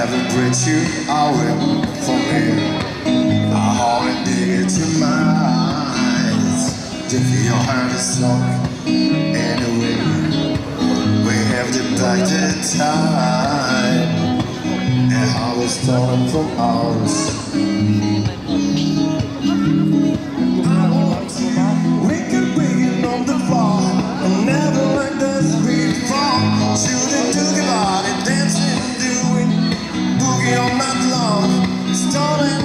never bridge you away from here. I only dig it to my eyes. If your heart is strong anyway, we have to back the time. And how was stolen from us. We can bring it on the floor and never let this beat fall. Shooting to the body, dancing, doing boogie all night long. Stolen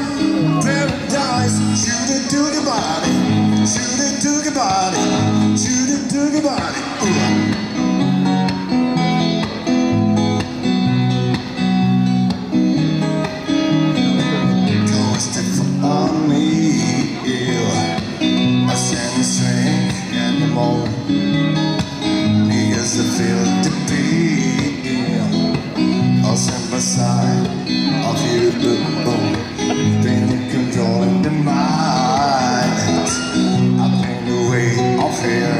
paradise. Shoot it to the body, shoot it to the body, shoot it to the body. Niggas that feel the beat, I'll stand by side of you, been controlling the mind. I've been the way of fear.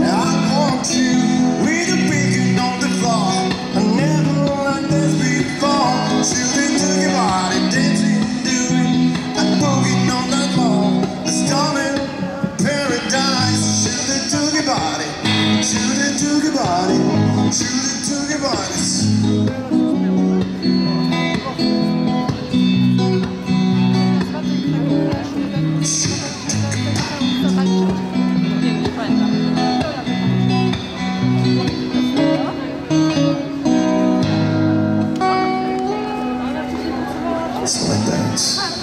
I want you with a beacon on the floor. I never like this before. Shooting to your body, dancing, doing a boogie on that floor. Storming paradise, shoot it to your body, shoot it to your body, shoot it to your body. It's my dance.